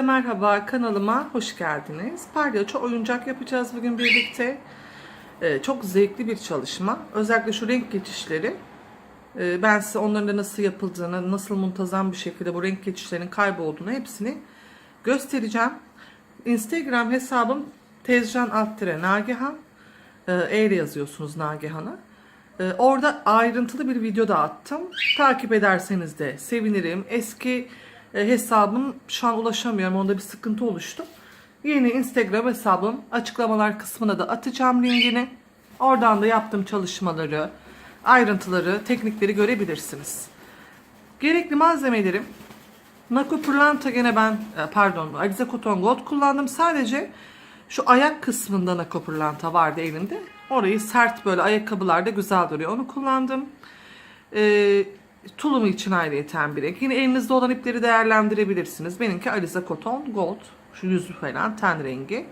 Merhaba, kanalıma hoş geldiniz. Palyaço oyuncak yapacağız bugün birlikte. Çok zevkli bir çalışma. Özellikle şu renk geçişleri. Ben size onların da nasıl yapıldığını, nasıl muntazam bir şekilde bu renk geçişlerinin kaybolduğunu hepsini göstereceğim. Instagram hesabım Tezcan_Nagihan. Eyle yazıyorsunuz Nagihan'a. Orada ayrıntılı bir video da attım. Takip ederseniz de sevinirim. Eski hesabım şu an ulaşamıyorum. Onda bir sıkıntı oluştu. Yeni Instagram hesabım açıklamalar kısmına da atacağım linkini. Oradan da yaptığım çalışmaları, ayrıntıları, teknikleri görebilirsiniz. Gerekli malzemelerim Nako Pırlanta, gene ben Alize Cotton Gold kullandım. Sadece şu ayak kısmında Nako Pırlanta vardı elimde. Orayı sert böyle ayakkabılarda güzel duruyor. Onu kullandım. Tulumu için ayrıyeten bir renk. Yine elinizde olan ipleri değerlendirebilirsiniz. Benimki Alize Cotton Gold. Şu yüzü falan ten rengi.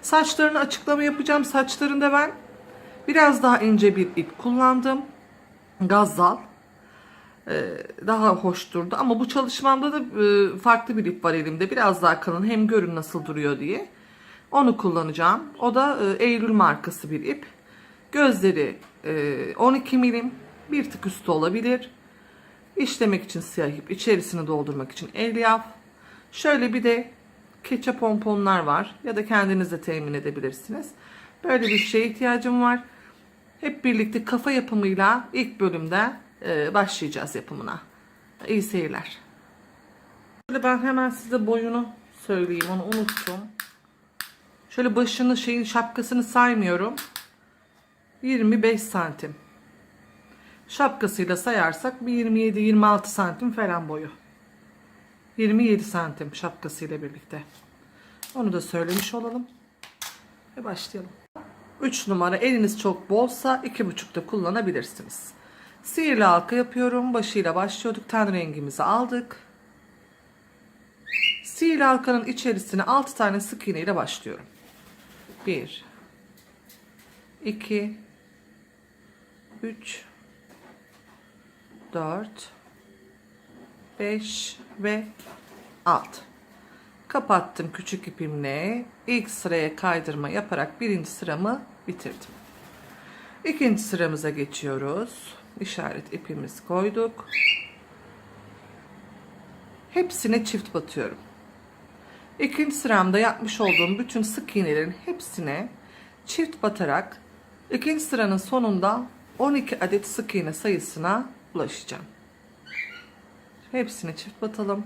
Saçlarını açıklama yapacağım. Saçlarında ben biraz daha ince bir ip kullandım. Gazzal. Daha hoş durdu. Ama bu çalışmamda da farklı bir ip var elimde. Biraz daha kalın. Hem görün nasıl duruyor diye. Onu kullanacağım. O da Eylül markası bir ip. Gözleri 12 milim. Bir tık üstü olabilir. İşlemek için siyah ip, içerisini doldurmak için elyaf. Şöyle bir de keçe pomponlar var ya da kendiniz de temin edebilirsiniz. Böyle bir şeye ihtiyacım var. Hep birlikte kafa yapımıyla ilk bölümde başlayacağız yapımına. İyi seyirler. Şöyle ben hemen size boyunu söyleyeyim, onu unuttum. Şöyle başını şapkasını saymıyorum. 25 santim. Şapkasıyla sayarsak bir 27-26 santim falan boyu. 27 santim şapkasıyla birlikte. Onu da söylemiş olalım. Ve başlayalım. 3 numara, eliniz çok bolsa 2,5'da kullanabilirsiniz. Sihirli halka yapıyorum. Başıyla başlıyorduk. Ten rengimizi aldık. Sihirli halkanın içerisine 6 tane sık iğne ile başlıyorum. 1 2 3 4 5 ve 6. Kapattım küçük ipimle. İlk sıraya kaydırma yaparak birinci sıramı bitirdim. İkinci sıramıza geçiyoruz. İşaret ipimizi koyduk. Hepsine çift batıyorum. İkinci sıramda yapmış olduğum bütün sık iğnelerin hepsine çift batarak ikinci sıranın sonunda 12 adet sık iğne sayısına ulaşacağım. Hepsini çift batalım.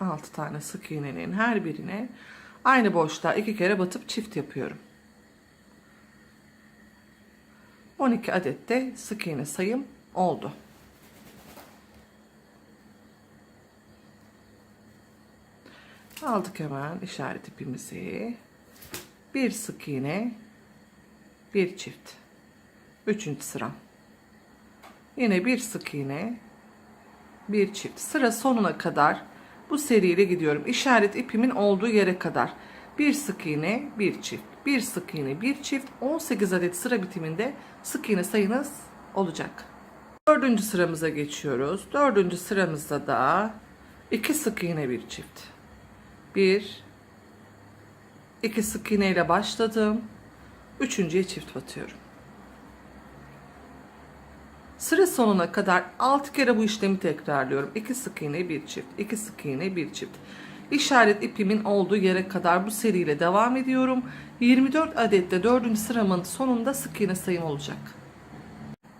6 tane sık iğnenin her birine aynı boşluğa 2 kere batıp çift yapıyorum. 12 adet de sık iğne sayım oldu. Aldık hemen işaret ipimizi. Bir sık iğne, bir çift. Üçüncü sıram. Yine bir sık iğne, bir çift. Sıra sonuna kadar bu seriyle gidiyorum. İşaret ipimin olduğu yere kadar. Bir sık iğne, bir çift. Bir sık iğne, bir çift. 18 adet sıra bitiminde sık iğne sayınız olacak. Dördüncü sıramıza geçiyoruz. Dördüncü sıramızda da 2 sık iğne, bir çift. 1 2 sık iğne ile başladım. Üçüncüye çift batıyorum. Sıra sonuna kadar 6 kere bu işlemi tekrarlıyorum. 2 sık iğne, bir çift. 2 sık iğne, bir çift. İşaret ipimin olduğu yere kadar bu seriyle devam ediyorum. 24 adette 4. sıramın sonunda sık iğne sayım olacak.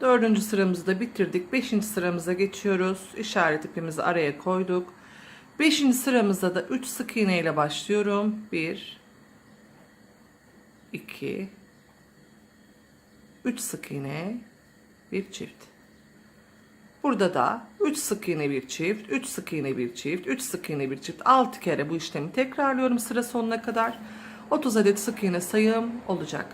4. sıramızı da bitirdik. 5. sıramıza geçiyoruz. İşaret ipimizi araya koyduk. 5. sıramızda da 3 sık iğne ile başlıyorum. 1 2 3 sık iğne, bir çift. Burada da 3 sık iğne, bir çift, 3 sık iğne, bir çift, 3 sık iğne, bir çift. 6 kere bu işlemi tekrarlıyorum sıra sonuna kadar. 30 adet sık iğne sayım olacak.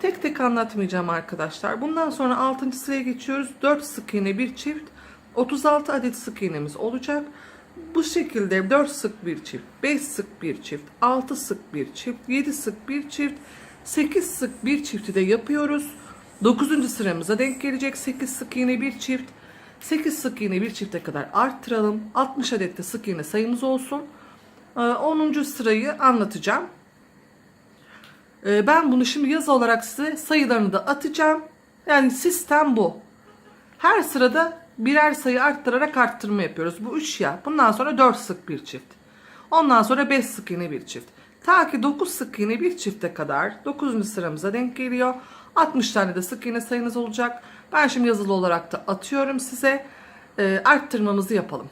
Tek tek anlatmayacağım arkadaşlar. Bundan sonra 6. sıraya geçiyoruz. 4 sık iğne, bir çift, 36 adet sık iğnemiz olacak. Bu şekilde 4 sık bir çift, 5 sık bir çift, 6 sık bir çift, 7 sık bir çift, 8 sık bir çifti de yapıyoruz. 9. sıramıza denk gelecek 8 sık iğne, bir çift. 8 sık iğne bir çifte kadar arttıralım. 60 adet de sık iğne sayımız olsun. 10. sırayı anlatacağım. Ben bunu şimdi yazı olarak size sayılarını da atacağım. Yani sistem bu. Her sırada birer sayı arttırarak arttırma yapıyoruz. Bu 3 ya. Bundan sonra 4 sık bir çift. Ondan sonra 5 sık iğne bir çift. Ta ki 9 sık iğne bir çifte kadar 9. sıramıza denk geliyor. 60 tane de sık iğne sayınız olacak. Ben şimdi yazılı olarak da atıyorum size. Arttırmamızı yapalım.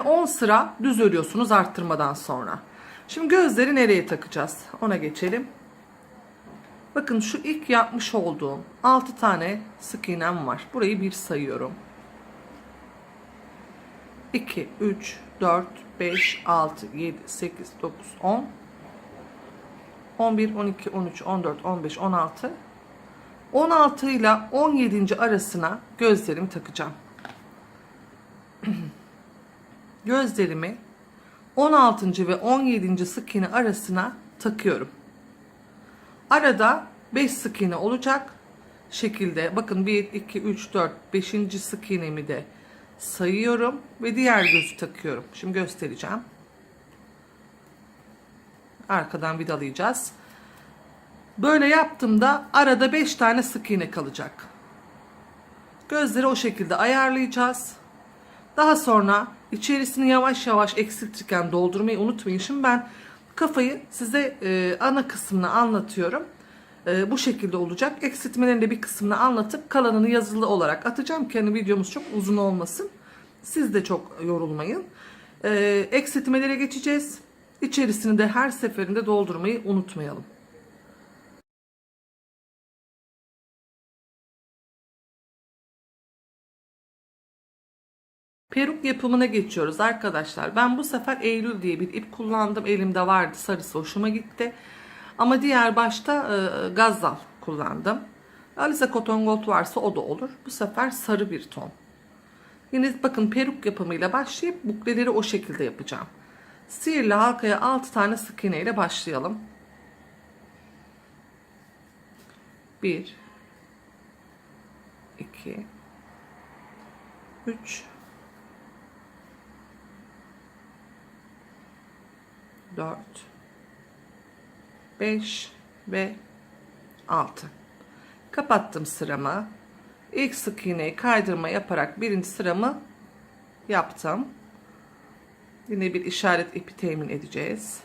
10 sıra düz örüyorsunuz arttırmadan sonra. Şimdi gözleri nereye takacağız? Ona geçelim. Bakın şu ilk yapmış olduğum 6 tane sık iğnem var. Burayı bir sayıyorum. 2, 3, 4, 5, 6, 7, 8, 9, 10, 11, 12, 13, 14, 15, 16. 16 ile 17. arasına gözlerimi takacağım. Gözlerimi 16. ve 17. sık iğne arasına takıyorum. Arada 5 sık iğne olacak şekilde. Bakın 1, 2, 3, 4, 5. sık iğnemi de sayıyorum ve diğer gözü takıyorum. Şimdi göstereceğim. Arkadan vidalayacağız. Böyle yaptığımda arada 5 tane sık iğne kalacak. Gözleri o şekilde ayarlayacağız. Daha sonra içerisini yavaş yavaş eksiltirken doldurmayı unutmayın. Şimdi ben kafayı size ana kısmını anlatıyorum. Bu şekilde olacak. Eksiltmelerin de bir kısmını anlatıp kalanını yazılı olarak atacağım ki hani videomuz çok uzun olmasın. Siz de çok yorulmayın. Eksiltmelere geçeceğiz. İçerisini de her seferinde doldurmayı unutmayalım. Peruk yapımına geçiyoruz arkadaşlar. Ben bu sefer Eylül diye bir ip kullandım. Elimde vardı, sarısı hoşuma gitti. Ama diğer başta Gazzal kullandım. Alize Cotton Gold varsa o da olur. Bu sefer sarı bir ton. Yine bakın peruk yapımıyla başlayıp bukleleri o şekilde yapacağım. Sihirli halkaya 6 tane sık iğne ile başlayalım. 1 2 3 4 5 ve 6. Kapattım sıramı. İlk sık iğneyi kaydırma yaparak birinci sıramı yaptım. Yine bir işaret ipi temin edeceğiz.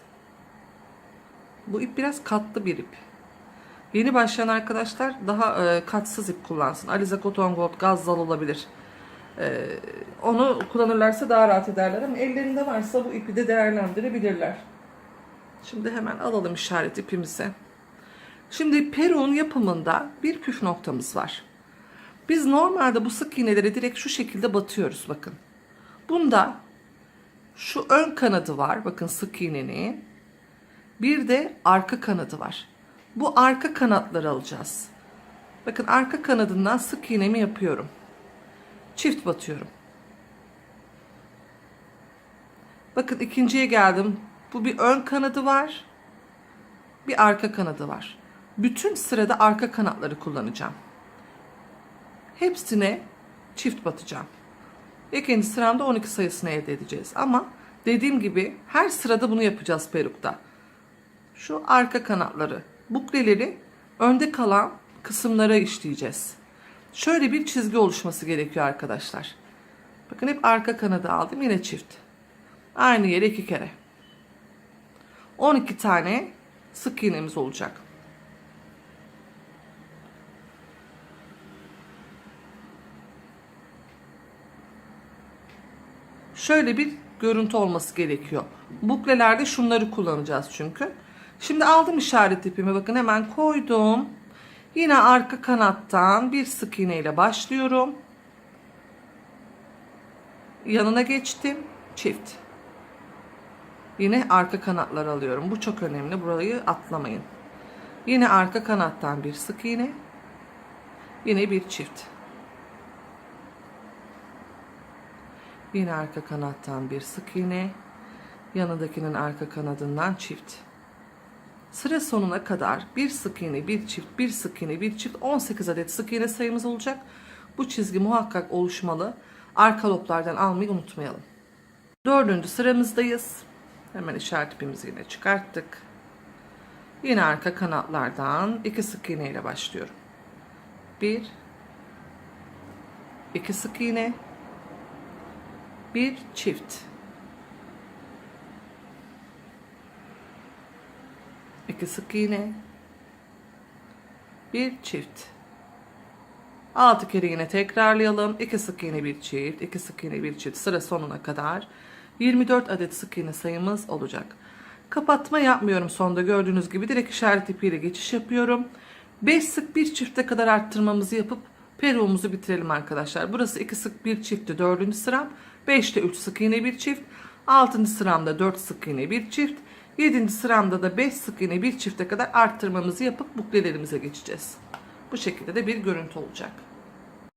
Bu ip biraz katlı bir ip. Yeni başlayan arkadaşlar daha katsız ip kullansın. Alize Cotton Gold, Gazzal olabilir. Onu kullanırlarsa daha rahat ederler ama ellerinde varsa bu ipi de değerlendirebilirler. Şimdi hemen alalım işaret ipimizi. Şimdi peruğun yapımında bir püf noktamız var. Biz normalde bu sık iğneleri direkt şu şekilde batıyoruz bakın. Bunda şu ön kanadı var bakın sık iğnenin. Bir de arka kanadı var. Bu arka kanatları alacağız. Bakın arka kanadından sık iğnemi yapıyorum. Çift batıyorum. Bakın ikinciye geldim. Bu bir ön kanadı var. Bir arka kanadı var. Bütün sırada arka kanatları kullanacağım. Hepsine çift batacağım. İkinci sıramda 12 sayısını elde edeceğiz. Ama dediğim gibi her sırada bunu yapacağız perukta. Şu arka kanatları, bukleleri önde kalan kısımlara işleyeceğiz. Şöyle bir çizgi oluşması gerekiyor arkadaşlar. Bakın hep arka kanadı aldım yine çift. Aynı yere 2 kere. 12 tane sık iğnemiz olacak. Şöyle bir görüntü olması gerekiyor. Buklelerde şunları kullanacağız çünkü. Şimdi aldım işaret ipimi bakın hemen koydum. Yine arka kanattan bir sık iğne ile başlıyorum. Yanına geçtim. Çift. Yine arka kanatlar alıyorum. Bu çok önemli. Burayı atlamayın. Yine arka kanattan bir sık iğne. Yine bir çift. Yine arka kanattan bir sık iğne. Yanındakinin arka kanadından çift. Sıra sonuna kadar bir sık iğne, bir çift, bir sık iğne, bir çift, 18 adet sık iğne sayımız olacak. Bu çizgi muhakkak oluşmalı. Arka loblardan almayı unutmayalım. 4. sıramızdayız. Hemen işaret ipimizi yine çıkarttık. Yine arka kanatlardan 2 sık iğne ile başlıyorum. 1 2 sık iğne, bir çift, 2 sık iğne, bir çift. 6 kere yine tekrarlayalım. 2 sık iğne, bir çift, 2 sık iğne, bir çift, sıra sonuna kadar 24 adet sık iğne sayımız olacak. Kapatma yapmıyorum sonda, gördüğünüz gibi direkt işaret ipiyle geçiş yapıyorum. 5 sık bir çifte kadar arttırmamızı yapıp peruğumuzu bitirelim arkadaşlar. Burası 2 sık bir çiftti 4. sıram. 5'te 3 sık iğne, bir çift. 6. sıramda 4 sık iğne, bir çift. 7. sıramda da 5 sık iğne, bir çifte kadar arttırmamızı yapıp buklelerimize geçeceğiz. Bu şekilde de bir görüntü olacak.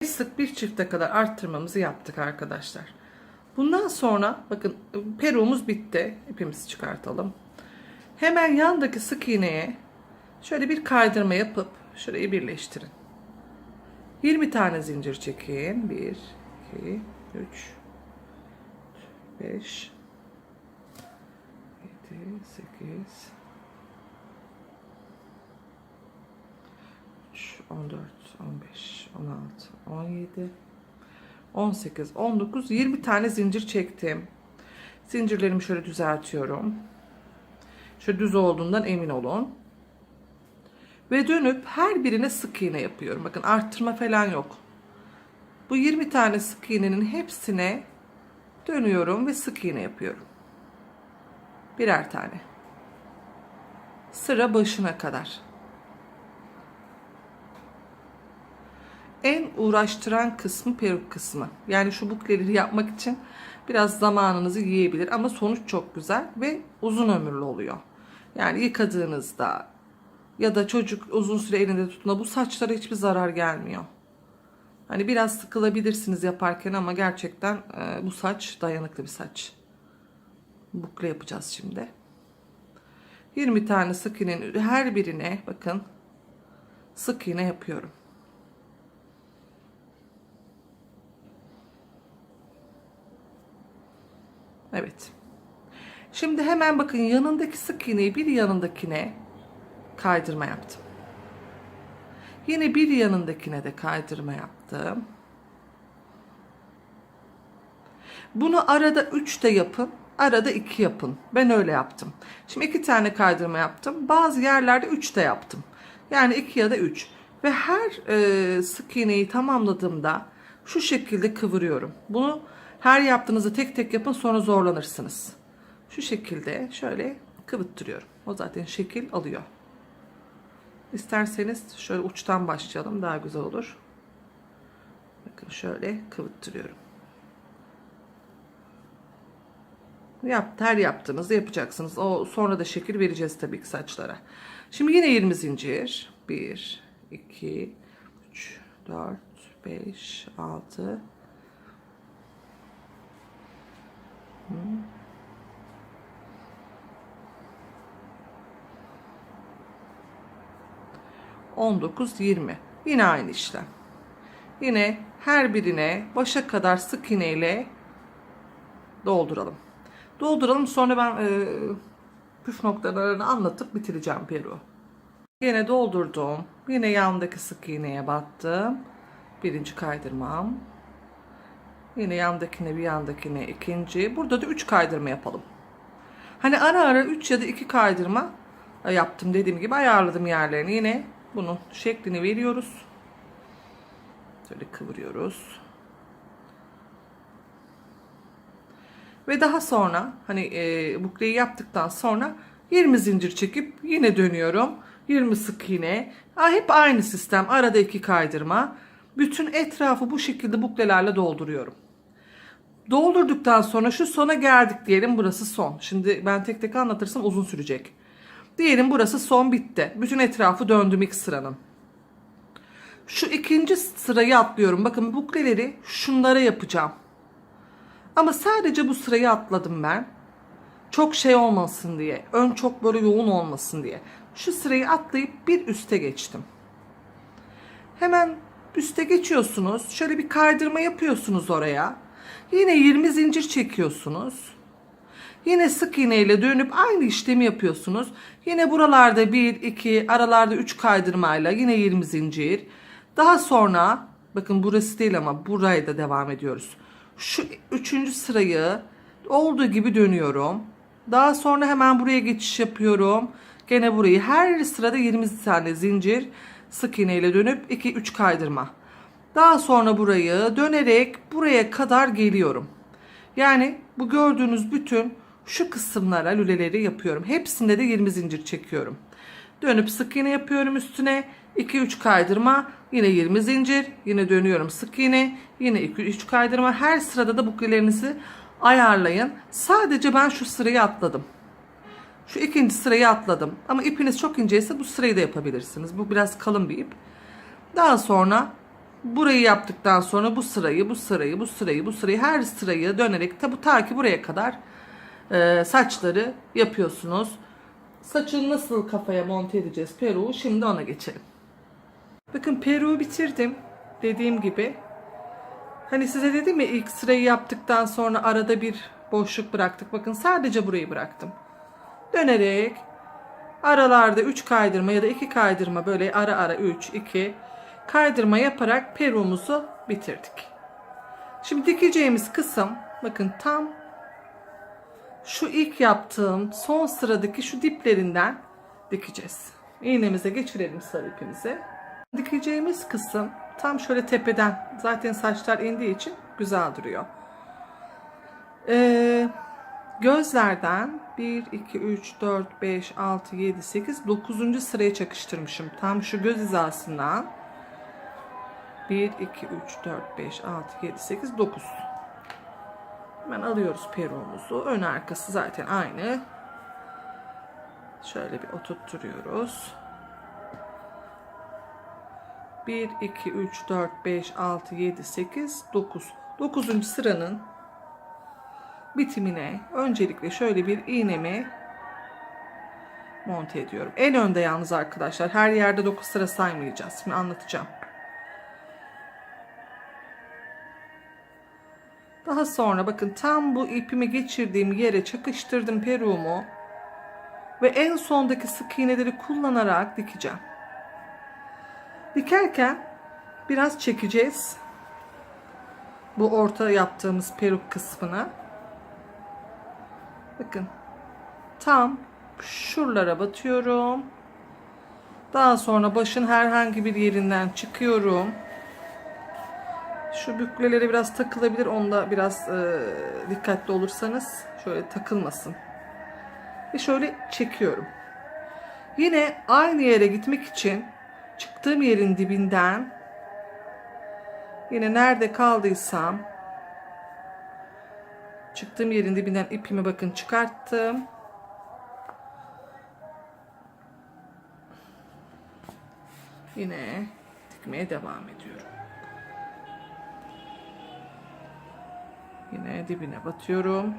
5 sık bir çifte kadar arttırmamızı yaptık arkadaşlar. Bundan sonra bakın peruğumuz bitti. İpimizi çıkartalım. Hemen yandaki sık iğneye şöyle bir kaydırma yapıp şurayı birleştirin. 20 tane zincir çekin. 1, 2, 3, 5, 7, 8, 13, 14, 15, 16, 17, 18, 19, 20 tane zincir çektim. Zincirlerimi şöyle düzeltiyorum. Şöyle düz olduğundan emin olun. Ve dönüp her birine sık iğne yapıyorum. Bakın arttırma falan yok. Bu 20 tane sık iğnenin hepsine dönüyorum ve sık iğne yapıyorum. Birer tane. Sıra başına kadar. En uğraştıran kısmı peruk kısmı. Yani şu bukleleri yapmak için biraz zamanınızı yiyebilir ama sonuç çok güzel ve uzun ömürlü oluyor. Yani yıkadığınızda ya da çocuk uzun süre elinde tuttuğunda bu saçlara hiçbir zarar gelmiyor. Hani biraz sıkılabilirsiniz yaparken ama gerçekten bu saç dayanıklı bir saç. Bukle yapacağız şimdi. 20 tane sık iğnenin her birine bakın sık iğne yapıyorum. Evet. Şimdi hemen bakın yanındaki sık iğneyi bir yanındakine kaydırma yaptım. Yine bir yanındakine de kaydırma yaptım. Bunu arada 3 de yapın, arada 2 yapın. Ben öyle yaptım. Şimdi 2 tane kaydırma yaptım. Bazı yerlerde 3 de yaptım. Yani 2 ya da 3. Ve her sık iğneyi tamamladığımda şu şekilde kıvırıyorum. Bunu her yaptığınızda tek tek yapın, sonra zorlanırsınız. Şu şekilde şöyle kıvıttırıyorum. O zaten şekil alıyor. İsterseniz şöyle uçtan başlayalım, daha güzel olur. Bakın şöyle kıvıttırıyorum. Her yaptığınızda yapacaksınız. O sonra da şekil vereceğiz tabii ki saçlara. Şimdi yine 20 zincir. 1, 2, 3, 4, 5, 6. 19, 20. Yine aynı işlem. Yine her birine başa kadar sık iğne ile dolduralım. Dolduralım, sonra ben püf noktalarını anlatıp bitireceğim peruğu. Yine doldurdum. Yine yandaki sık iğneye battım. Birinci kaydırmam. Yine yandakine, bir yandakine ikinci. Burada da 3 kaydırma yapalım. Hani ara ara 3 ya da 2 kaydırma yaptım, dediğim gibi ayarladım yerlerini. Yine bunun şeklini veriyoruz. Şöyle kıvırıyoruz. Ve daha sonra hani bukleyi yaptıktan sonra 20 zincir çekip yine dönüyorum. 20 sık iğne. Hep aynı sistem. Arada 2 kaydırma. Bütün etrafı bu şekilde buklelerle dolduruyorum. Doldurduktan sonra şu sona geldik diyelim, burası son. Şimdi ben tek tek anlatırsam uzun sürecek. Diyelim burası son, bitti. Bütün etrafı döndüm ilk sıranın. Şu ikinci sırayı atlıyorum. Bakın bukleleri şunlara yapacağım. Ama sadece bu sırayı atladım ben. Çok şey olmasın diye. Ön çok böyle yoğun olmasın diye. Şu sırayı atlayıp bir üste geçtim. Hemen üste geçiyorsunuz. Şöyle bir kaydırma yapıyorsunuz oraya. Yine 20 zincir çekiyorsunuz. Yine sık iğne ile dönüp aynı işlemi yapıyorsunuz. Yine buralarda 1, 2, aralarda 3 kaydırmayla yine 20 zincir. Daha sonra bakın burası değil ama buraya da devam ediyoruz. Şu 3. sırayı olduğu gibi dönüyorum. Daha sonra hemen buraya geçiş yapıyorum. Gene burayı her sırada 20 tane zincir sık iğne ile dönüp 2-3 kaydırma. Daha sonra burayı dönerek buraya kadar geliyorum. Yani bu gördüğünüz bütün şu kısımlara lüleleri yapıyorum. Hepsinde de 20 zincir çekiyorum. Dönüp sık iğne yapıyorum üstüne. 2-3 kaydırma. Yine 20 zincir. Yine dönüyorum sık iğne. Yine 2-3 kaydırma. Her sırada da buklelerinizi ayarlayın. Sadece ben şu sırayı atladım. Şu ikinci sırayı atladım. Ama ipiniz çok inceyse bu sırayı da yapabilirsiniz. Bu biraz kalın bir ip. Daha sonra burayı yaptıktan sonra bu sırayı her sırayı dönerek ta ki buraya kadar saçları yapıyorsunuz. Saçı nasıl kafaya monte edeceğiz peruğu, şimdi ona geçelim. Bakın peruğu bitirdim. Dediğim gibi. Hani size dedim ya, ilk sırayı yaptıktan sonra arada bir boşluk bıraktık. Bakın sadece burayı bıraktım. Dönerek aralarda 3 kaydırma ya da 2 kaydırma, böyle ara ara 3, 2 kaydırma yaparak peruğumuzu bitirdik. Şimdi dikeceğimiz kısım bakın tam şu ilk yaptığım son sıradaki şu diplerinden dikeceğiz. İğnemize geçirelim sarı ipimizi. Dikeceğimiz kısım tam şöyle tepeden, zaten saçlar indiği için güzel duruyor. Gözlerden 1, 2, 3, 4, 5, 6, 7, 8, 9. sıraya çakıştırmışım. Tam şu göz hizasından 1, 2, 3, 4, 5, 6, 7, 8, 9. Hemen alıyoruz peruğumuzu. Ön arkası zaten aynı. Şöyle bir oturtturuyoruz. 1, 2, 3, 4, 5, 6, 7, 8, 9. 9. sıranın bitimine öncelikle şöyle bir iğnemi monte ediyorum. En önde yalnız arkadaşlar. Her yerde 9 sıra saymayacağız. Şimdi anlatacağım. Daha sonra bakın tam bu ipimi geçirdiğim yere çakıştırdım peruğumu. Ve en sondaki sık iğneleri kullanarak dikeceğim. Dikerken biraz çekeceğiz. Bu orta yaptığımız peruk kısmını. Bakın. Tam şuralara batıyorum. Daha sonra başın herhangi bir yerinden çıkıyorum. Şu bükleleri biraz takılabilir. Onda biraz dikkatli olursanız şöyle takılmasın. Ve şöyle çekiyorum. Yine aynı yere gitmek için çıktığım yerin dibinden yine nerede kaldıysam çıktığım yerin dibinden ipimi bakın çıkarttım. Yine dikmeye devam ediyorum. Yine dibine batıyorum.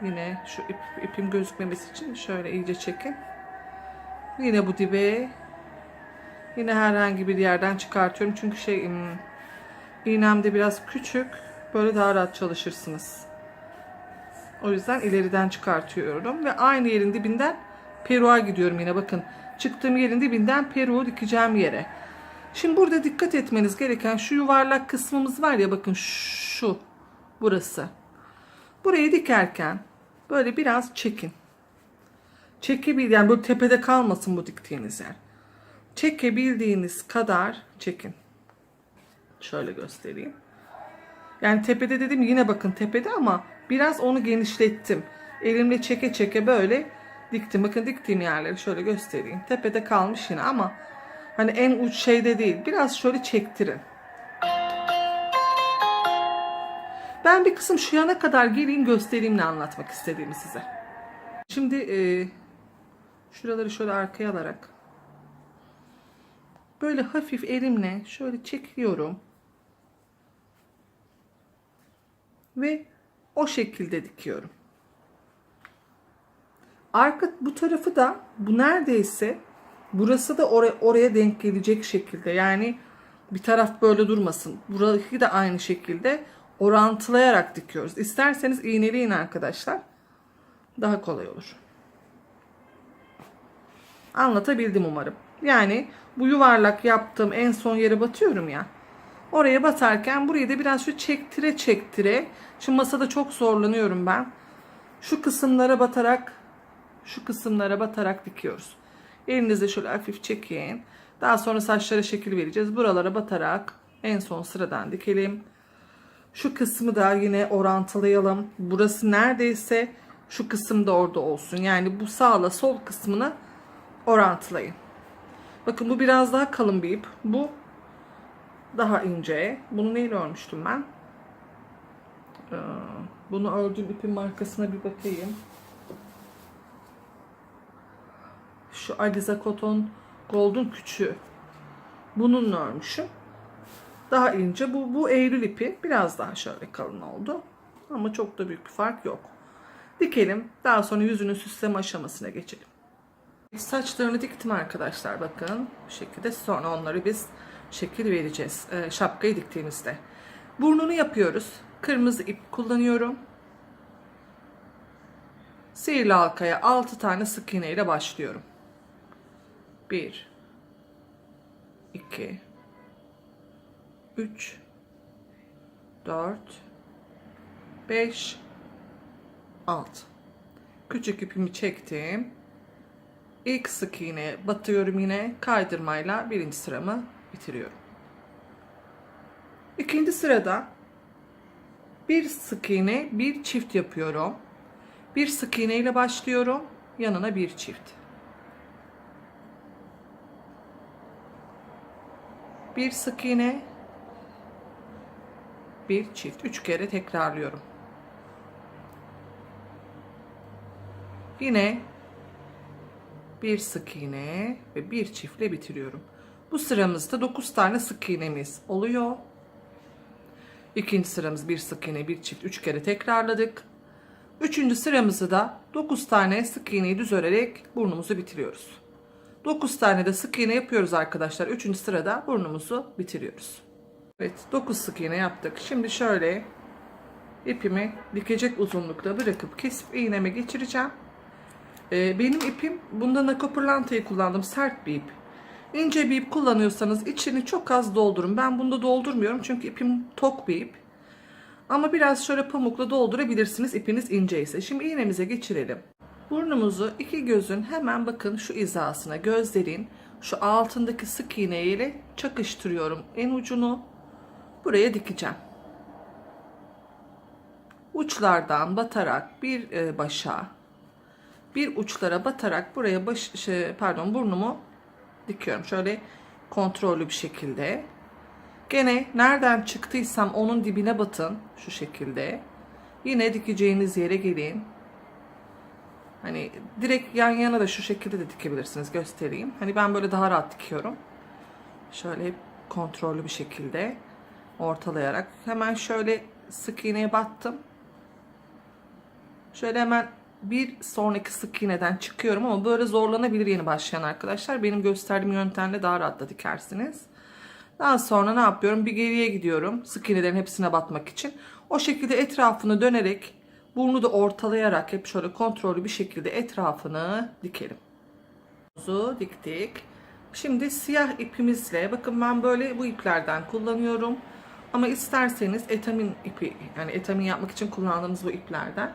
Yine şu ipim gözükmemesi için şöyle iyice çekin. Yine bu dibe, yine herhangi bir yerden çıkartıyorum. Çünkü iğnem de biraz küçük. Böyle daha rahat çalışırsınız. O yüzden ileriden çıkartıyorum. Ve aynı yerin dibinden peruğa gidiyorum yine. Bakın çıktığım yerin dibinden peruğu dikeceğim yere. Şimdi burada dikkat etmeniz gereken şu yuvarlak kısmımız var ya, bakın şu burası. Burayı dikerken böyle biraz çekin. Yani böyle tepede kalmasın bu diktiğiniz yer. Çekebildiğiniz kadar çekin. Şöyle göstereyim. Yani tepede dedim, yine bakın tepede ama biraz onu genişlettim. Elimle çeke çeke böyle diktim. Bakın diktiğim yerleri şöyle göstereyim. Tepede kalmış yine ama hani en uç şeyde değil. Biraz şöyle çektirin. Ben bir kısım şu yana kadar geleyim, göstereyim ne anlatmak istediğimi size. Şimdi şuraları şöyle arkaya alarak böyle hafif elimle şöyle çekiyorum. Ve o şekilde dikiyorum. Arka bu tarafı da bu neredeyse burası da oraya denk gelecek şekilde. Yani bir taraf böyle durmasın. Burayı da aynı şekilde orantılayarak dikiyoruz. İsterseniz iğneleyin arkadaşlar. Daha kolay olur. Anlatabildim umarım. Yani bu yuvarlak yaptığım en son yere batıyorum ya. Oraya batarken burayı da biraz şu çektire çektire. Şimdi masada çok zorlanıyorum ben. Şu kısımlara batarak dikiyoruz. Elinizle şöyle hafif çekin. Daha sonra saçlara şekil vereceğiz. Buralara batarak en son sıradan dikelim. Şu kısmı da yine orantılayalım. Burası neredeyse şu kısım da orada olsun. Yani bu sağla sol kısmını orantılayın. Bakın bu biraz daha kalın bir ip. Bu daha ince. Bunu neyle örmüştüm ben? Bunu ördüğüm ipin markasına bir bakayım. Şu Aliza Cotton Gold'un küçüğü. Bununla örmüşüm. Daha ince. Bu Eylül ipi. Biraz daha şöyle kalın oldu. Ama çok da büyük bir fark yok. Dikelim. Daha sonra yüzünün süsleme aşamasına geçelim. Saçlarını diktim arkadaşlar. Bakın bu şekilde. Sonra onları biz şekil vereceğiz. Şapkayı diktiğimizde. Burnunu yapıyoruz. Kırmızı ip kullanıyorum. Sihirli halkaya 6 tane sık iğne ile başlıyorum. 1 2 3 4 5 6. Küçük ipimi çektim. İlk sık iğne batıyorum, yine kaydırmayla birinci sıramı bitiriyorum. İkinci sırada bir sık iğne bir çift yapıyorum. Bir sık iğne ile başlıyorum. Yanına bir çift. Bir sık iğne, bir çift. 3 kere tekrarlıyorum. Yine bir sık iğne ve bir çiftle bitiriyorum. Bu sıramızda 9 tane sık iğnemiz oluyor. İkinci sıramız bir sık iğne, bir çift, 3 kere tekrarladık. Üçüncü sıramızı da 9 tane sık iğneyi düz örerek burnumuzu bitiriyoruz. 9 tane de sık iğne yapıyoruz arkadaşlar. Üçüncü sırada burnumuzu bitiriyoruz. Evet, 9 sık iğne yaptık. Şimdi şöyle ipimi dikecek uzunlukta bırakıp kesip iğneme geçireceğim. Benim ipim, bunda Nako Pırlanta'yı kullandım. Sert bir ip. İnce bir ip kullanıyorsanız içini çok az doldurun. Ben bunda doldurmuyorum çünkü ipim tok bir ip. Ama biraz şöyle pamukla doldurabilirsiniz ipiniz ince ise. Şimdi iğnemize geçirelim. Burnumuzu iki gözün hemen bakın şu hizasına, gözlerin şu altındaki sık iğne ile çakıştırıyorum. En ucunu buraya dikeceğim. Uçlardan batarak bir başa, bir uçlara batarak buraya burnumu dikiyorum. Şöyle kontrollü bir şekilde. Gene nereden çıktıysam onun dibine batın şu şekilde. Yine dikeceğiniz yere gelin. Hani direkt yan yana da şu şekilde de dikebilirsiniz, göstereyim. Hani ben böyle daha rahat dikiyorum. Şöyle kontrollü bir şekilde ortalayarak hemen şöyle sık iğneye battım. Şöyle hemen bir sonraki sık iğneden çıkıyorum ama böyle zorlanabilir yeni başlayan arkadaşlar. Benim gösterdiğim yöntemle daha rahat da dikersiniz. Daha sonra ne yapıyorum? Bir geriye gidiyorum sık iğnelerin hepsine batmak için. O şekilde etrafını dönerek, burnu da ortalayarak hep şöyle kontrollü bir şekilde etrafını dikelim. Diktik. Şimdi siyah ipimizle, bakın ben böyle bu iplerden kullanıyorum. Ama isterseniz etamin ipi, yani etamin yapmak için kullandığınız bu iplerden.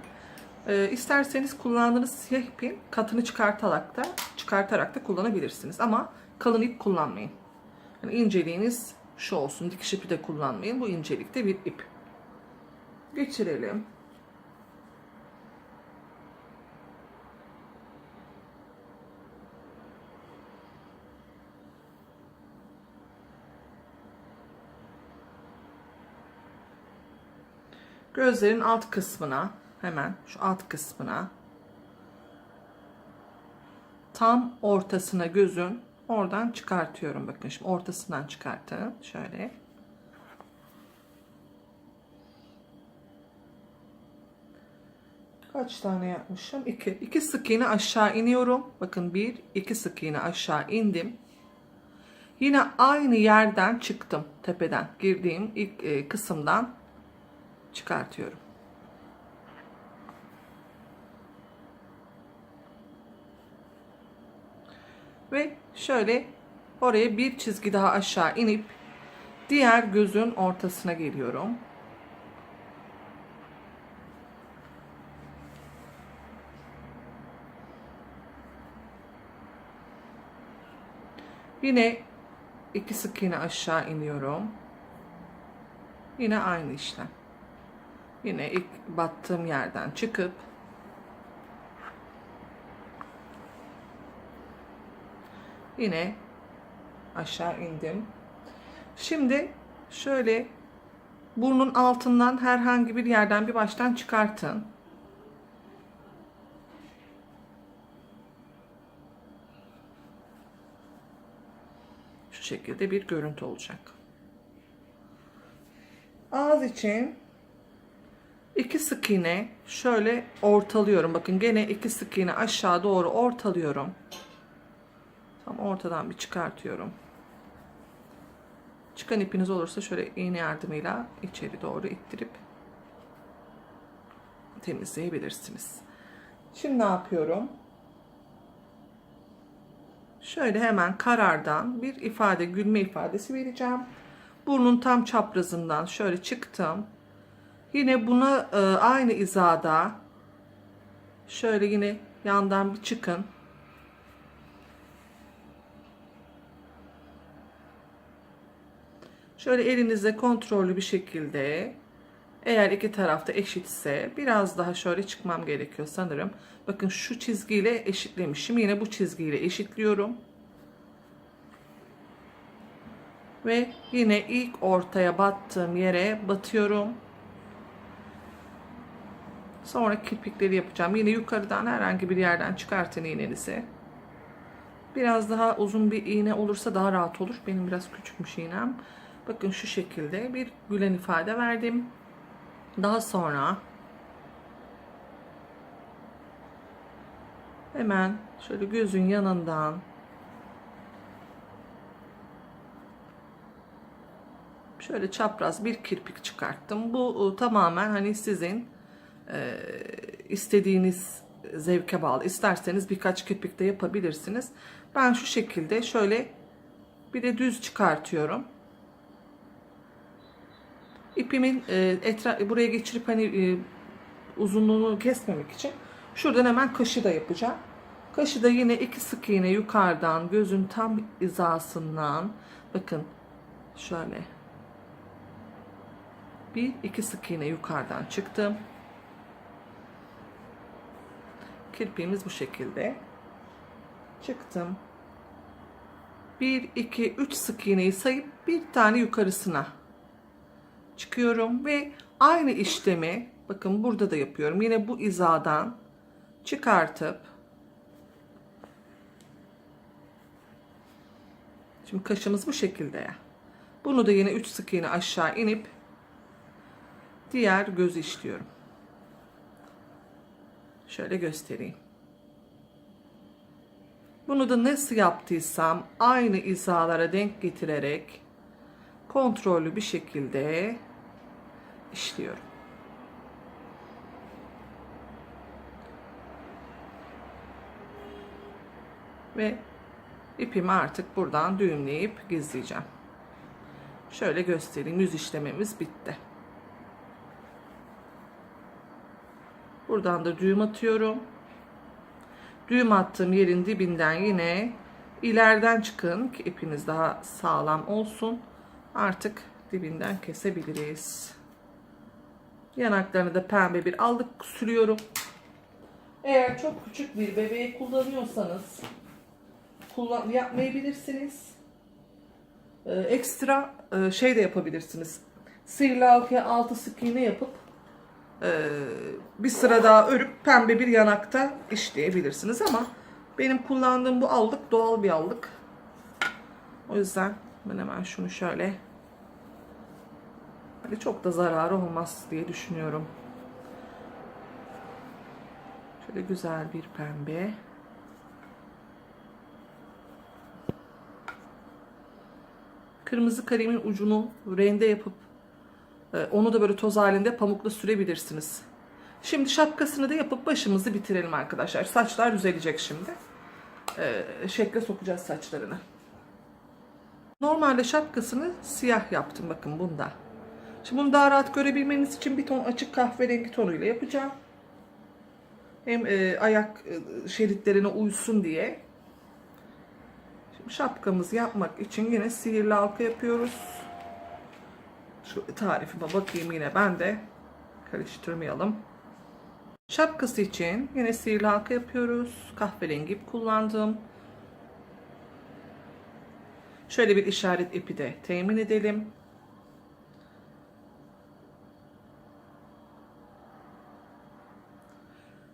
İsterseniz kullandığınız siyah ipin katını çıkartarak da kullanabilirsiniz. Ama kalın ip kullanmayın. Yani inceliğiniz şu olsun. Dikiş ipi de kullanmayın. Bu incelikte bir ip. Geçirelim. Gözlerin alt kısmına, hemen şu alt kısmına, tam ortasına gözün oradan çıkartıyorum. Bakın şimdi ortasından çıkartın. Şöyle. Kaç tane yapmışım? 2. 2 sık iğne aşağı iniyorum. Bakın 1, 2 sık iğne aşağı indim. Yine aynı yerden çıktım. Tepeden girdiğim ilk kısımdan çıkartıyorum. Ve şöyle oraya bir çizgi daha aşağı inip diğer gözün ortasına geliyorum. Yine 2 sık iğne aşağı iniyorum. Yine aynı işlem. Yine ilk battığım yerden çıkıp yine aşağı indim. Şimdi şöyle burnun altından herhangi bir yerden bir baştan çıkartın. Şu şekilde bir görüntü olacak. Ağız için 2 sık iğne şöyle ortalıyorum. Bakın gene 2 sık iğne aşağı doğru ortalıyorum. Tam ortadan bir çıkartıyorum. Çıkan ipiniz olursa şöyle iğne yardımıyla içeri doğru ittirip temizleyebilirsiniz. Şimdi ne yapıyorum? Şöyle hemen karardan bir ifade, gülme ifadesi vereceğim. Burnun tam çaprazından şöyle çıktım. Yine buna aynı hizada şöyle yine yandan bir çıkın. Şöyle elinizle kontrollü bir şekilde, eğer iki tarafta eşitse biraz daha şöyle çıkmam gerekiyor sanırım. Bakın şu çizgiyle eşitlemişim. Yine bu çizgiyle eşitliyorum. Ve yine ilk ortaya battığım yere batıyorum. Sonra kirpikleri yapacağım. Yine yukarıdan herhangi bir yerden çıkartın iğnenizi. Biraz daha uzun bir iğne olursa daha rahat olur. Benim biraz küçükmüş iğnem. Bakın şu şekilde bir gülen ifade verdim. Daha sonra hemen şöyle gözün yanından şöyle çapraz bir kirpik çıkarttım. Bu tamamen hani sizin istediğiniz zevke bağlı. İsterseniz birkaç kirpik de yapabilirsiniz. Ben şu şekilde şöyle bir de düz çıkartıyorum. İpimin buraya geçirip hani uzunluğunu kesmemek için şuradan hemen kaşı da yapacağım. Kaşı da yine 2 sık iğne yukarıdan gözün tam hizasından, bakın şöyle 1-2 sık iğne yukarıdan çıktım. Kirpiğimiz bu şekilde. Çıktım. 1-2-3 sık iğneyi sayıp bir tane yukarısına çıkıyorum ve aynı işlemi bakın burada da yapıyorum. Yine bu hizadan çıkartıp şimdi kaşımız bu şekilde ya. Bunu da yine 3 sık iğne aşağı inip diğer gözü işliyorum. Şöyle göstereyim. Bunu da nasıl yaptıysam aynı hizalara denk getirerek kontrollü bir şekilde işliyorum. Ve ipimi artık buradan düğümleyip gizleyeceğim. Şöyle göstereyim. Yüz işlememiz bitti. Buradan da düğüm atıyorum. Düğüm attığım yerin dibinden yine ileriden çıkın ki ipiniz daha sağlam olsun. Artık dibinden kesebiliriz. Yanaklarını da pembe bir allık sürüyorum. Eğer çok küçük bir bebeği kullanıyorsanız yapmayabilirsiniz. Ekstra şey de yapabilirsiniz. Sihirli halkaya 6 sık iğne yapıp bir sıra daha örüp pembe bir yanakta işleyebilirsiniz ama benim kullandığım bu allık doğal bir allık. O yüzden ben hemen şunu şöyle çok da zararı olmaz diye düşünüyorum. Şöyle güzel bir pembe. Kırmızı kalemin ucunu rende yapıp onu da böyle toz halinde pamukla sürebilirsiniz. Şimdi şapkasını da yapıp başımızı bitirelim arkadaşlar. Saçlar düzelecek şimdi. Şekle sokacağız saçlarını. Normalde şapkasını siyah yaptım bakın bunda. Şimdi bunu daha rahat görebilmeniz için bir ton açık kahverengi tonuyla yapacağım. Hem ayak şeritlerine uysun diye. Şimdi şapkamızı yapmak için yine sihirli halka yapıyoruz. Şu tarifime bakayım yine ben de karıştırmayalım. Şapkası için yine sihirli halka yapıyoruz. Kahverengi kullandım. Şöyle bir işaret ipi de temin edelim.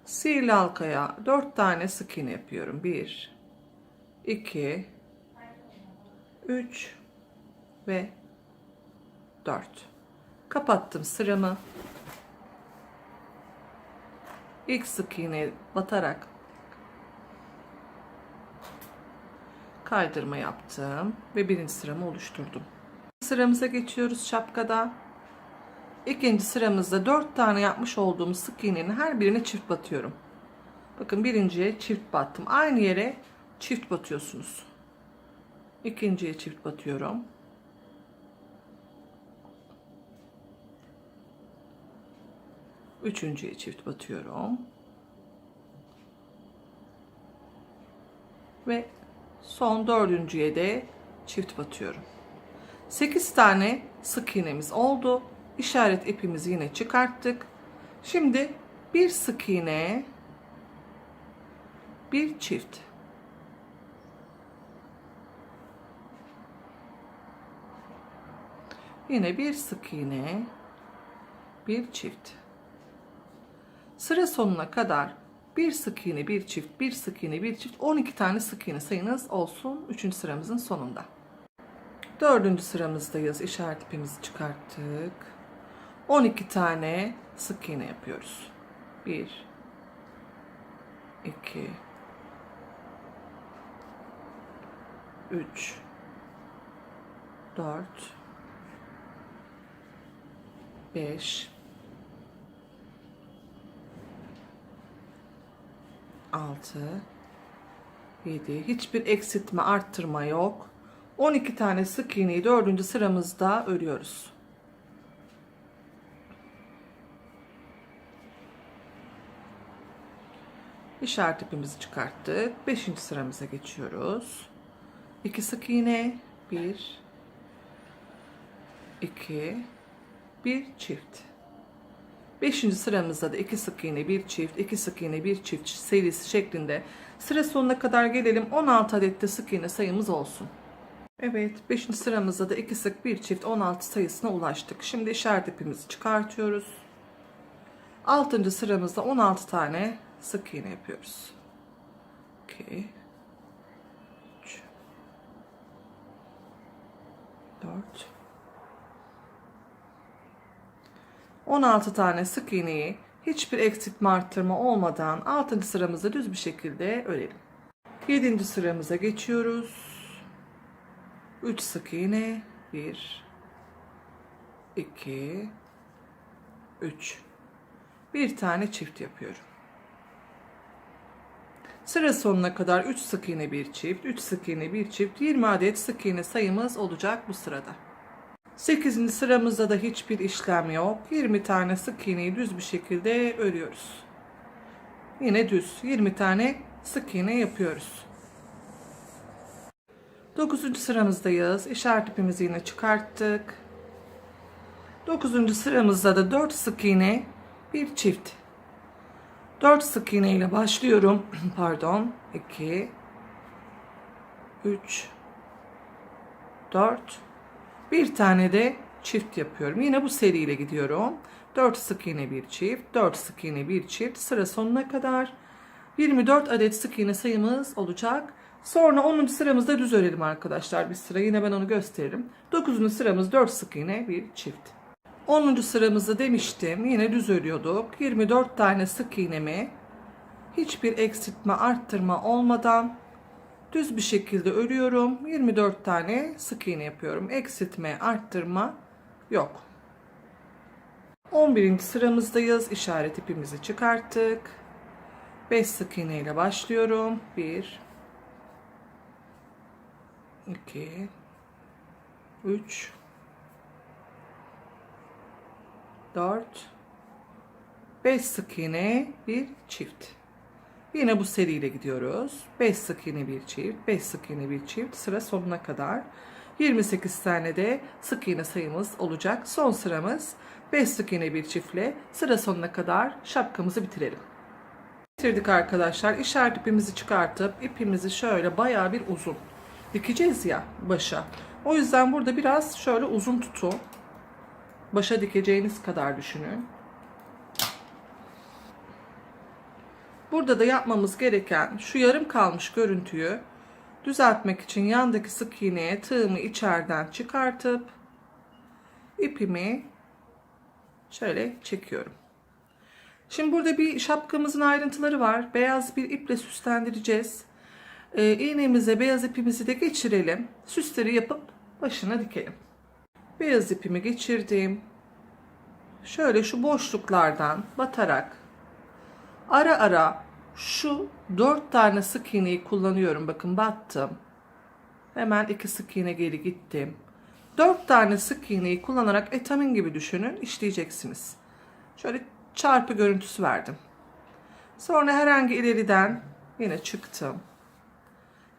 Sihirli halkaya 4 tane sık iğne yapıyorum. 1, 2, 3 ve 4. Kapattım sıramı. İlk sık iğneye batarak kaydırma yaptım ve birinci sıramı oluşturdum. Sıramıza geçiyoruz şapkada. İkinci sıramızda 4 tane yapmış olduğum sık iğnenin her birine çift batıyorum. Bakın birinciye çift battım. Aynı yere çift batıyorsunuz. İkinciye çift batıyorum. Üçüncüye çift batıyorum. Ve son dördüncüye de çift batıyorum. 8 tane sık iğnemiz oldu. İşaret ipimizi yine çıkarttık. Şimdi bir sık iğne, bir çift. Yine bir sık iğne, bir çift. Sıra sonuna kadar bir sık iğne, bir çift, bir sık iğne, bir çift, 12 tane sık iğne sayınız olsun 3. sıramızın sonunda. 4. sıramızdayız. İşaret ipimizi çıkarttık. 12 tane sık iğne yapıyoruz. 1 2 3 4 5 6 7, hiçbir eksiltme arttırma yok. 12 tane sık iğneyi 4. sıramızda örüyoruz. İşaret ipimizi çıkarttık. 5. sıramıza geçiyoruz. 2 sık iğne, 1 2 1 çift. 5. sıramızda da 2 sık iğne, 1 çift, 2 sık iğne, 1 çift serisi şeklinde sıra sonuna kadar gelelim. 16 adet de sık iğne sayımız olsun. Evet, 5. sıramızda da 2 sık, 1 çift, 16 sayısına ulaştık. Şimdi işaret ipimizi çıkartıyoruz. 6. sıramızda 16 tane sık iğne yapıyoruz. 2 3 4 16 tane sık iğneyi hiçbir eksiltme arttırma olmadan 6. sıramızda düz bir şekilde örelim. 7. sıramıza geçiyoruz. 3 sık iğne, 1 2 3 bir tane çift yapıyorum. Sıra sonuna kadar 3 sık iğne, 1 çift, 3 sık iğne, 1 çift, 20 adet sık iğne sayımız olacak bu sırada. 8. sıramızda da hiçbir işlem yok. 20 tane sık iğneyi düz bir şekilde örüyoruz. Yine düz 20 tane sık iğne yapıyoruz. 9. sıramızdayız. İşaret ipimizi yine çıkarttık. 9. sıramızda da 4 sık iğne, 1 çift. 4 sık iğne ile başlıyorum. Pardon. 2 3 4 bir tane de çift yapıyorum. Yine bu seriyle gidiyorum. 4 sık iğne, 1 çift, 4 sık iğne, 1 çift, sıra sonuna kadar 24 adet sık iğne sayımız olacak. Sonra 10. sıramızda düz örelim arkadaşlar bir sıra. Yine ben onu gösteririm. 9. sıramız 4 sık iğne, 1 çift. 10. sıramızda demiştim yine düz örüyorduk. 24 tane sık iğnemi hiçbir eksiltme, arttırma olmadan düz bir şekilde örüyorum. 24 tane sık iğne yapıyorum. Eksiltme, arttırma yok. 11. sıramızdayız. İşaret ipimizi çıkarttık. 5 sık iğne ile başlıyorum. 1 2 3 4 5 sık iğne, bir çift. Yine bu seriyle gidiyoruz. 5 sık iğne, bir çift, 5 sık iğne, bir çift, sıra sonuna kadar. 28 tane de sık iğne sayımız olacak. Son sıramız 5 sık iğne, bir çiftle sıra sonuna kadar şapkamızı bitirelim. Bitirdik arkadaşlar. İşaret ipimizi çıkartıp ipimizi şöyle bayağı bir uzun dikeceğiz ya başa. O yüzden burada biraz şöyle uzun tutun. Başa dikeceğiniz kadar düşünün. Burada da yapmamız gereken şu yarım kalmış görüntüyü düzeltmek için yandaki sık iğneye tığımı içeriden çıkartıp ipimi şöyle çekiyorum. Şimdi burada bir şapkamızın ayrıntıları var. Beyaz bir iple süslendireceğiz. İğnemize beyaz ipimizi de geçirelim. Süsleri yapıp başına dikelim. Beyaz ipimi geçirdim. Şöyle şu boşluklardan batarak ara ara şu 4 tane sık iğneyi kullanıyorum. Bakın battım. Hemen 2 sık iğne geri gittim. 4 tane sık iğneyi kullanarak etamin gibi düşünün, işleyeceksiniz. Şöyle çarpı görüntüsü verdim. Sonra herhangi ileriden yine çıktım.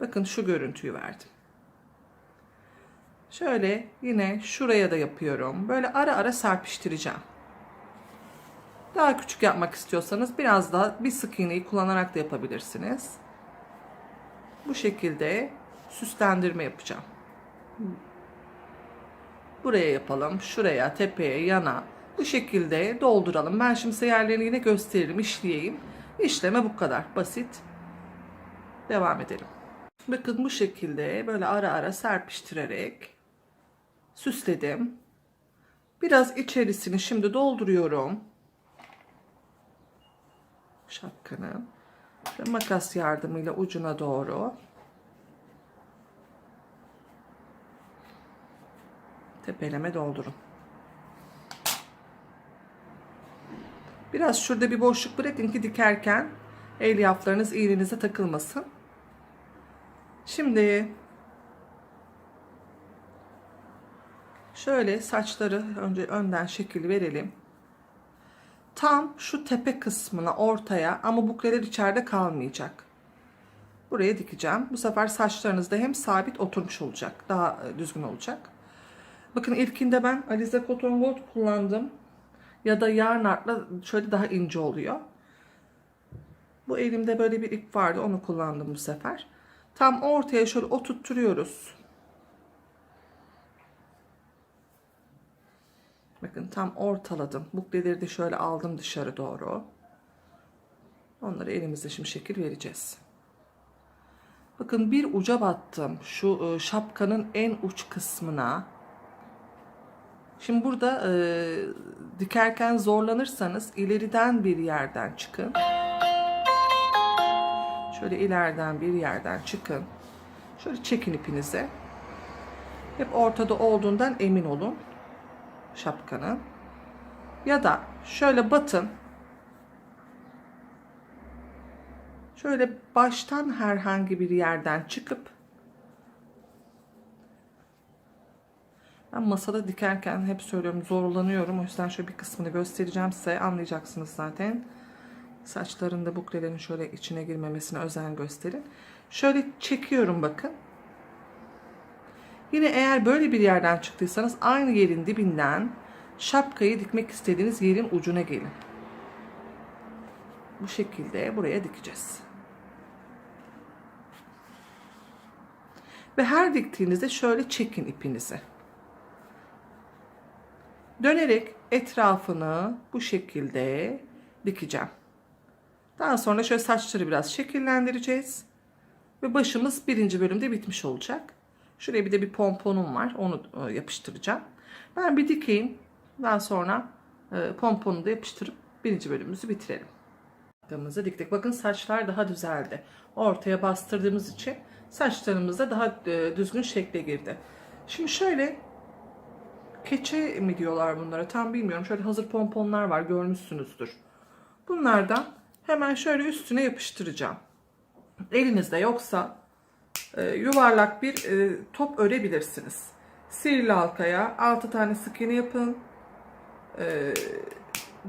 Bakın şu görüntüyü verdim. Şöyle yine şuraya da yapıyorum. Böyle ara ara serpiştireceğim. Daha küçük yapmak istiyorsanız biraz daha bir sık iğneyi kullanarak da yapabilirsiniz. Bu şekilde süslendirme yapacağım. Buraya yapalım, şuraya, tepeye, yana. Bu şekilde dolduralım. Ben şimdi size yerlerini yine gösteririm, işleyeyim. İşleme bu kadar basit. Devam edelim. Bakın bu şekilde böyle ara ara serpiştirerek süsledim. Biraz içerisini şimdi dolduruyorum. Şapkanın ve makas yardımıyla ucuna doğru tepeleme doldurun. Biraz şurada bir boşluk bırakın ki dikerken elyaflarınız iğnenize takılmasın. Şimdi şöyle saçları önce önden şekil verelim. Tam şu tepe kısmına ortaya, ama bukleler içeride kalmayacak. Buraya dikeceğim. Bu sefer saçlarınız da hem sabit oturmuş olacak. Daha düzgün olacak. Bakın ilkinde ben Alize Cotton Gold kullandım. Ya da yarn artla şöyle daha ince oluyor. Bu elimde böyle bir ip vardı. Onu kullandım bu sefer. Tam ortaya şöyle oturtturuyoruz. Bakın tam ortaladım. Bukleleri de şöyle aldım dışarı doğru. Onları elimizde şimdi şekil vereceğiz. Bakın bir uca battım. Şu şapkanın en uç kısmına. Şimdi burada dikerken zorlanırsanız ileriden bir yerden çıkın. Şöyle ileriden bir yerden çıkın. Şöyle çekin ipinizi. Hep ortada olduğundan emin olun şapkanın. Ya da şöyle batın. Şöyle baştan herhangi bir yerden çıkıp, ben masada dikerken hep söylüyorum zorlanıyorum. O yüzden şöyle bir kısmını göstereceğim size, anlayacaksınız zaten. Saçların da buklelerin şöyle içine girmemesine özen gösterin. Şöyle çekiyorum bakın. Yine eğer böyle bir yerden çıktıysanız aynı yerin dibinden şapkayı dikmek istediğiniz yerin ucuna gelin. Bu şekilde buraya dikeceğiz. Ve her diktiğinizde şöyle çekin ipinizi. Dönerek etrafını bu şekilde dikeceğim. Daha sonra şöyle saçları biraz şekillendireceğiz. Ve başımız birinci bölümde bitmiş olacak. Şuraya bir de bir pomponum var. Onu yapıştıracağım. Ben bir dikeyim. Daha sonra pomponu da yapıştırıp birinci bölümümüzü bitirelim. battığımızı diktik. Bakın saçlar daha düzeldi. Ortaya bastırdığımız için saçlarımız da daha düzgün şekle girdi. Şimdi şöyle keçe mi diyorlar bunlara tam bilmiyorum. Şöyle hazır pomponlar var, görmüşsünüzdür. Bunlardan hemen şöyle üstüne yapıştıracağım. Elinizde yoksa yuvarlak bir top örebilirsiniz. Sihirli halkaya 6 tane sık iğne yapın.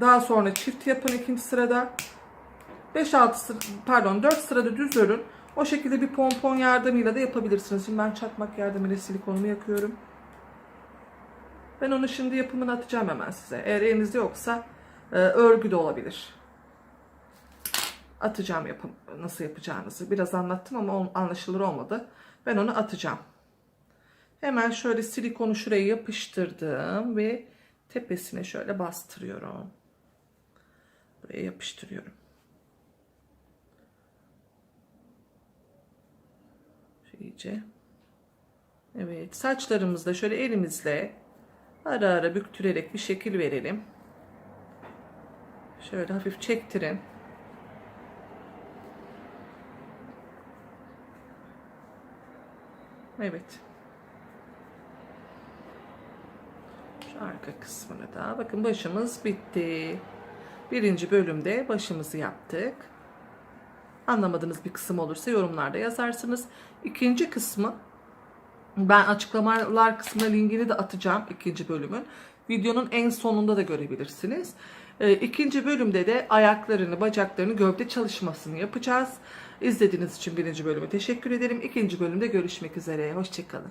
Daha sonra çift yapın ikinci sırada. 5-6 sıra, pardon 4 sırada düz örün. O şekilde bir pompon yardımıyla da yapabilirsiniz. Şimdi ben çakmak yardımıyla silikonumu yakıyorum. Ben onu şimdi yapımını atacağım hemen size. Eğer elinizde yoksa örgü de olabilir. Atacağım nasıl yapacağınızı. Biraz anlattım ama anlaşılır olmadı. Ben onu atacağım. Hemen şöyle silikonu şuraya yapıştırdım ve tepesine şöyle bastırıyorum. Buraya yapıştırıyorum. İyice. Evet, saçlarımızı da şöyle elimizle ara ara büktürerek bir şekil verelim. Şöyle hafif çektirin. Evet. Şu arka kısmını da. Bakın başımız bitti. Birinci bölümde başımızı yaptık. Anlamadığınız bir kısım olursa yorumlarda yazarsınız. İkinci kısmı ben açıklamalar kısmına linkini de atacağım ikinci bölümün. Videonun en sonunda da görebilirsiniz. İkinci bölümde de ayaklarını, bacaklarını, gövde çalışmasını yapacağız. İzlediğiniz için birinci bölümü teşekkür ederim. İkinci bölümde görüşmek üzere. Hoşçakalın.